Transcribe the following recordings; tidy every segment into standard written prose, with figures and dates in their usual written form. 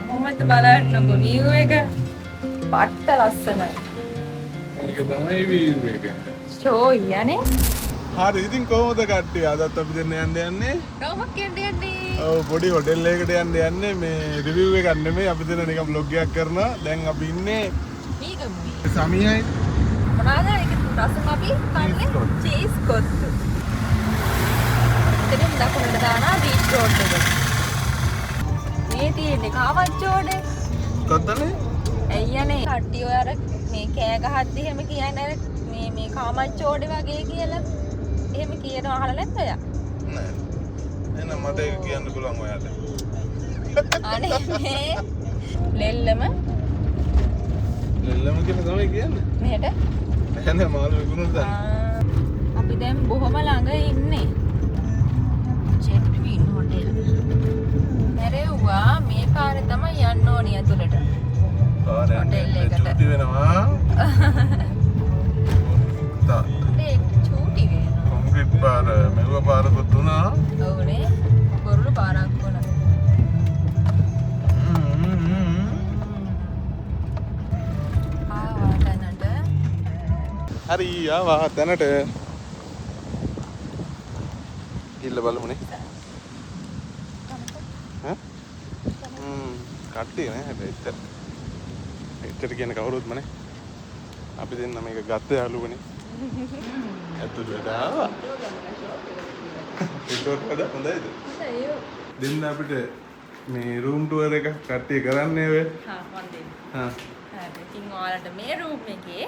කොහොමද බලන්නකො view එක පට්ට ලස්සනයි. ඒක තමයි view එක. ෂෝ යන්නේ. හරි ඉතින් කොහොමද කට්ටිය අදත් අපි දෙන්න යන්නේ? කොහොමද යන්නේ? ඔව් පොඩි හොටෙල් එකකට යන්නේ මේ රිවිව් එකක් නෙමෙයි අපි දෙන නිකන් vlog එකක් කරනවා. දැන් අපි ඉන්නේ මේකමුයි. සමියයි මොනවාද ඒක රසම අපි කන්නේ චීස් කොත්තු. එතනින් දකුණට දානවා බීච් රෝඩ් එක. මේ තියෙන්නේ කාවච්චෝනේ. කොතනේ? ඇයියනේ කට්ටිය ඔය අර මේ කෑ ගහද්දි එහෙම කියන්නේ අර මේ කාමච්චෝඩේ වගේ කියලා. එහෙම කියනවා අහලා නැද්ද ඔයා? නෑ. එහෙනම් මට ඒක කියන්න පුළුවන් ඔයාලට. අනේ මේ ලෙල්ලම කියලා තමයි කියන්නේ. මෙහෙට නෑ නෑ මාළු විකුණුන තැන. අපි දැන් බොහොම ළඟ ඉන්නේ. ජෙට්වින් හොටෙල්. හැරෙව්වා මේ පාරේ තමයි යන්න ඕනි ඇතුළට. හොටෙල් එකට චූටි වෙනවා. ඒ චූටි වෙනවා. කොන්ක්‍රීට් පාර මෙව පාරකුත් තුනා. ඔව්නේ. කොරුළු පාරක් වුණා. හරි ආවා දැනට ඉල්ල බලමුනේ ඈ කට්ටිය නේ හැබැයි එච්චර කියන කවුරුත්ම නේ අපි දෙන්න මේක ගත්ත යාළුවනේ ඇතුළට ආවා ඒක උඩ හොඳයිද දෙන්න අපිට මේ රූම් ටුවර් එක කට්ටිය කරන්නේ ඔය හා මන් දෙන්න හා හරි ඉතින් ඔයාලට මේ රූම් එකේ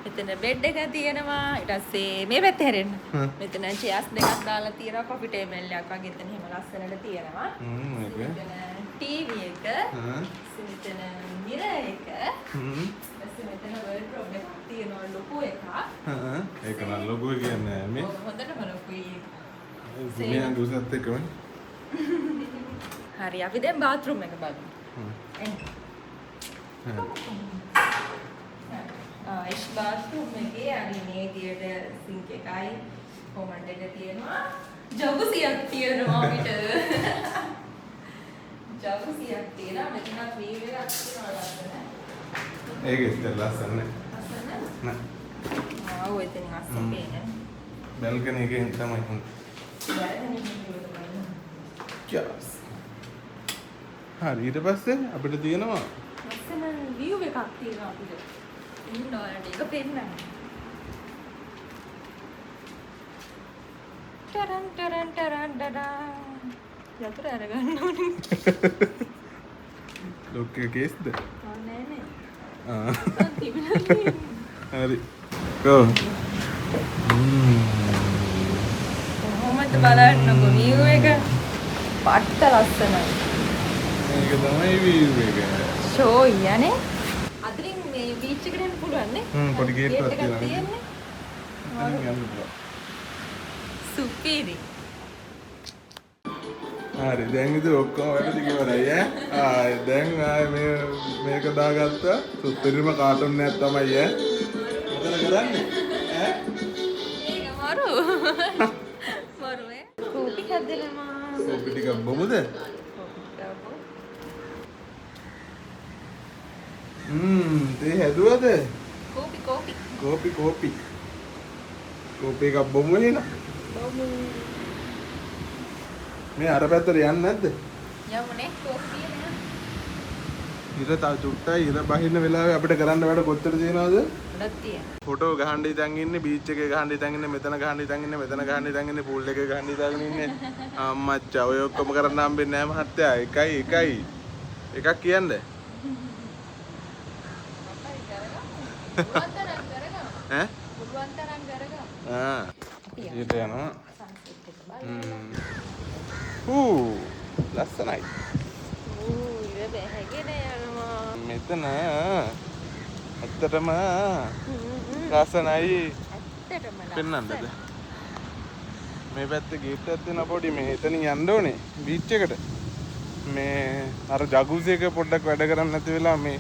මෙතන බෙඩ් එක තියෙනවා ඊට පස්සේ මේ පැත්තේ හැරෙන්න මෙතන චෙයර්ස් දෙකක් දාලා තියෙනවා කොෆි ටේබල් එකක් වගේ එතන එහෙම ලස්සනට තියෙනවා ඒක මෙතන ටීවී එක මෙතන මිරර් එක ඊපස්සේ මෙතන වර්ඩ්‍රෝබ් එකක් තියෙනවා ලොකු එකක් ඒක නම් ලොකු කියන්නේ මේ හොඳටම ලොකුයි මේ දුසත් එක්කම හරි අපි දැන් බාත්රූම් එක බලමු ඉස් බාත්රූම් එකේ අනිත් මේ විදියට සින්ක් එකයි කොමන්ඩ් එක තියෙනවා ජකුසියක් තියෙනවා අපිට ජකුසියක් තියෙනවා මෙතනත් වීව් එකක් තියෙනවා ලස්සන ඒක ඉතින් ලස්සන නේ නෑ ආ ඔය එතන අස්සෙ පේන්නේ බල්කනි එකෙන් තමයි හොඳ යස් හරි ඊට පස්සේ අපිට තියෙනවා ලස්සන වීව් එකක් තියෙනවා අපිට ඉන්න ඔයාලට ඒක පෙන්නන්න ටරන් ටරන් ටරන් ඩඩා යතුරු අරගන්න ඕනේ ලොක් එක කේස්ද නෑ නේ හරි ගෝ කොහොමද බලන්නකො view එක පට්ට ලස්සනයි මේක තමයි view එක ෂෝ යන්නේ අතරින් මේ බීච් එකට යන්න පුළුවන් නේ පොඩි ගේට් එකක් තියෙනවා තියෙන්නේ යන්න පුළුවන් සුපිරි හරි දැන් ඉතින් ඔක්කොම වැඩ ටික ඉවරයි ඈ දැන් ආයේ මේක දාගත්තා සුපිරිම කාටුන් එකක් තමයි ඈ මොකද කරන්නේ ඈ ඒක මරු මරුවේ කෝපි හදලමා කොපි ටිකක් බොමුද තේ හැදුවද කෝපි කෝපි එකක් බොමු එහෙනම් මේ අර පැත්තට යන්නේ නැද්ද යමුනේ කෝපි නේ ඉර තව චුට්ටයි ඉර බහින්න වෙලාවේ අපිට කරන්න වැඩ කොච්චර තියෙනවද ගොඩක් තියෙනවා ෆොටෝ ගහන්න ඉතින් ඉන්නේ බීච් එකේ ගහන්න ඉතින් ඉන්නේ මෙතන ගහන්න ඉතින් ඉන්නේ මෙතන ගහන්න ඉතින් ඉන්නේ පූල් එකේ ගහන්න ඉතින් ඉන්නේ අම්මච්චා ඔය ඔක්කොම කරන්න හම්බෙන්නේ නැහැ මහත්තයා එකයි එකක් කියන්නේ ඈ පුළුවන් තරම් කරගමු ඊට යනවා ලස්සනයි ඉර බැහැගෙන යනවා මෙතන ඇත්තටම ලස්සනයි ඇත්තටම පෙන්නන්නද මේ පැත්තේ ගේට් එකක් තියෙනවා පොඩි මේ එතනින් යන්න ඕනේ බීච් එකට මේ අර ජගුසි එක පොඩ්ඩක් වැඩ කරන්නේ නැති වෙලා මේ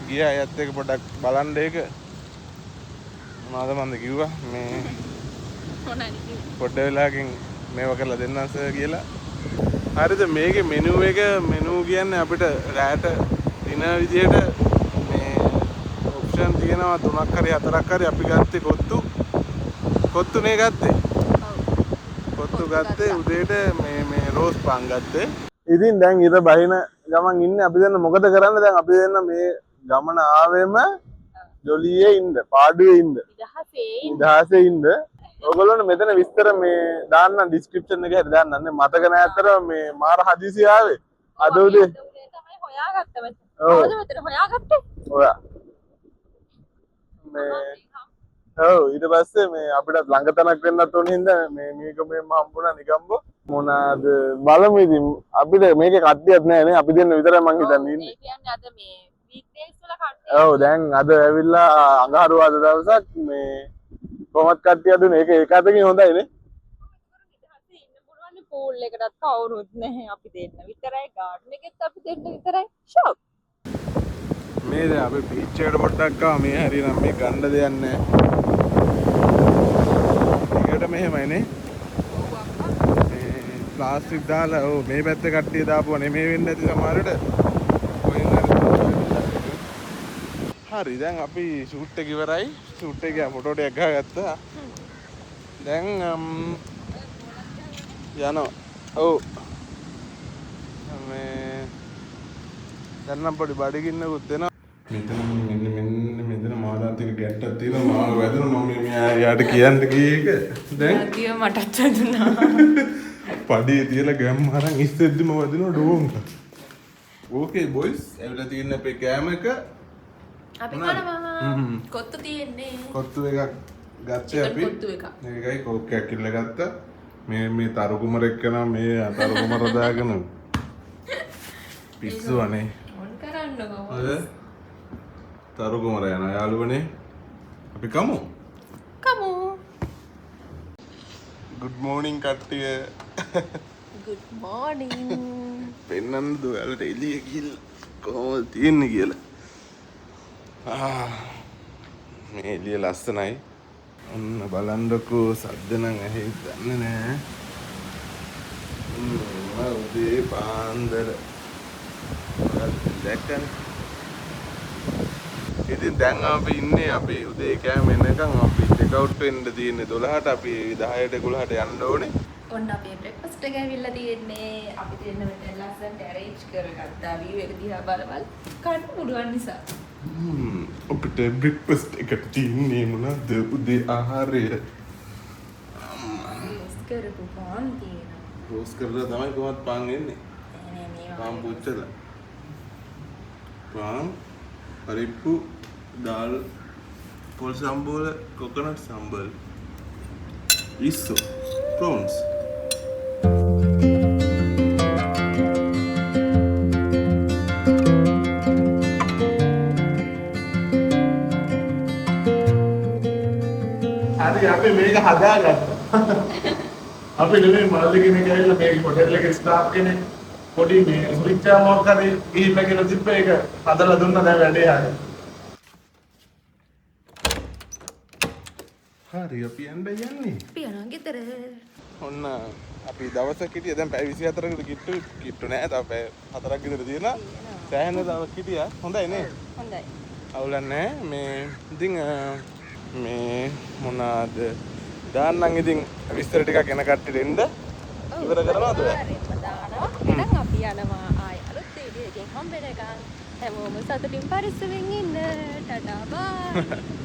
ගියා ඇත්ත එක පොඩ්ඩක් බලන්න ඒක මොනවද මන්ද කිව්වා මේ මොනවද කිව්වේ පොඩ්ඩ වෙලාවකින් මේව කරලා දෙන්නන්ස කියලා හරිද මේකේ මෙනු එක මෙනු කියන්නේ අපිට රෑට දින විදියට මේ ඔප්ෂන් තියෙනවා 3ක් හරි 4ක් හරි අපි ගත්තේ කොත්තුනේ ගත්තේ. කොත්තු ගත්තේ උදේට මේ රෝස් පාන් ගත්තේ. ඉතින් දැන් ඊට බහින ගමන් ඉන්නේ අපි දැන් මොකද කරන්නේ දැන් අපි දැන් මේ ගමන ආවෙම ජොලියේ ඉන්න පාඩුවේ ඉන්න ඉදහසේ ඉන්න ඔයගොල්ලෝ මෙතන විස්තර මේ දාන්න ඩිස්ක්‍රිප්ෂන් එකේ හරි දාන්න මතක නැතර මේ මාර හදිසි ආවේ අද උදේ තමයි හොයාගත්තා මචං. කොහොමද මෙතන හොයාගත්තේ? ඔයා මේ ඔව් ඊට පස්සේ මේ අපිට ළඟ තැනක් වෙන්නත් ඕන හින්දා මේක මේම හම්බුණා නිකම්බෝ මොනවාද බලමු ඉතින් අපිට මේකේ කට්ටියක් නැහැ නේ අපි දෙන්න විතරයි මං හිතන්නේ ඉන්නේ. ඒ කියන්නේ අද මේ වීක්ඩේස් වල කට්ටිය. ඔව් දැන් අද ඇවිල්ලා අඟහරුවාද දවසක් මේ කොහොමත් කට්ටිය දුන්නේ ඒක අතකින් හොඳයි නේ. ඉන්න පුළුවන් පූල් එකටත් කවුරුත් නැහැ අපි දෙන්න විතරයි ගාඩන් එකෙත් අපි දෙන්න විතරයි ෂොප්. මේ දැන් අපි බීච් එකට පොඩ්ඩක් ආවා මේ හරියනම් මේ ගන්න දෙයක් නැහැ. ඒකට මෙහෙමයි නේ. ප්ලාස්ටික් දාලා ඔව් මේ පැත්තේ කට්ටිය දාපුවා නෙමෙයි වෙන්න ඇති සමහරට. හරි දැන් අපි ෂූට් එක ඉවරයි. ෂූට් එකේ ෆොටෝ ටිකක් ගහගත්තා. දැන් යනවා. ඔව්. මේ දැන් නම් පොඩි බඩගින්නකුත් එනවා. මෙතන මාදාතික ගැට්ටක් තියෙනවා මාව වැදුණා මම යාට කියන්න කීයක දැන් නදිය මටත් වැදුනා. පඩියේ තියලා ගැම් අරන් ඉස්සෙද්දිම වදිනවා ඩෝන්. ඕකේ බොයිස් ඇවිල්ලා තියෙන අපේ කෑම එක අපි කනවා. කොත්තු තියෙන්නේ. කොත්තු එකක් ගත්තේ අපි. කොත්තු එකක්. මේකයි කෝක් එකක් කිල්ල ගත්තා. මේ තරු කුමරෙක් කරනවා මේ තරු කුමර දාගෙන පිස්සු අනේ. ඔන් කරන්නකෝ. අද තරු කුමර යනවා යාළුවනේ. අපි කමු. Good morning කට්ටිය. Good morning. පෙන්නන්න දුවලට එළිය ගිහලා කොහොමද තියෙන්නේ කියලා. මේ එළිය ලස්සනයි. ඔන්න බලන්නකෝ සද්ද නම් ඇහි දන්නේ නැහැ. උදේ පාන්දර දැක්කනේ. ඉතින් දැන් අපි ඉන්නේ අපේ උදේ කෑම එනකන් අපි චෙක් අවුට් වෙන්න තියෙන්නේ 12ට අපි 10ට 11ට යන්න ඕනේ. ඔන්න අපේ බ්‍රෙක්ෆාස්ට් එක ඇවිල්ලා තියෙන්නේ. අපි දෙන්න මෙතන ලස්සනට arrange කරගත්තා. view එක දිහා බලවල් කන්න පුළුවන් නිසා. අපිට බ්‍රෙක්ෆාස්ට් එකට තියෙන්නේ මොනවද උදේ ආහාරය? රෝස් කරපු පාන් තියෙනවා. රෝස් කරලා තමයි කොහොමද පාන් එන්නේ? නෑ මේවා. පාන් පුච්චලා. පාන් පරිප්පු දාල් පොල් සම්බෝල කොකනට් සම්බල් ඉස්සෝ prawns හරි අපි මේක හදාගත්තා. අපි නෙමෙයි මල්ලි කෙනෙක් ඇවිල්ලා මේ හොටෙල් එකේ ස්ටාෆ් කෙනෙක් පොඩි මේ සුරිච්චා මොකක් හරි ගිහිල්ලා කියලා තිබ්බ එක හදලා දුන්නා දැන් වැඩේ හරි. හරි අපි යන්නේ. අපි යනවා ගෙදර. ඔන්න අපි දවසක් හිටියා දැන් පැය 24කට කිට්ටු නෑ තව පැය 4ක් විතර තියෙනවා. සෑහෙන දවසක් හිටියා. හොඳයි නේ? හොඳයි. අවුලක් නෑ. මේ ඉතින් මේ මොනවාද දාන්නම් ඉතින් විස්තර ටිකක් එන කට්ටියට එන්න ඉවර කරනවද? එහෙනම් අපි යනවා ආය අලුත් වීඩියෝ එකකින් හම්බෙනකන් හැමෝම සතුටින් පරිස්සමෙන් ඉන්න. ටටා බයි.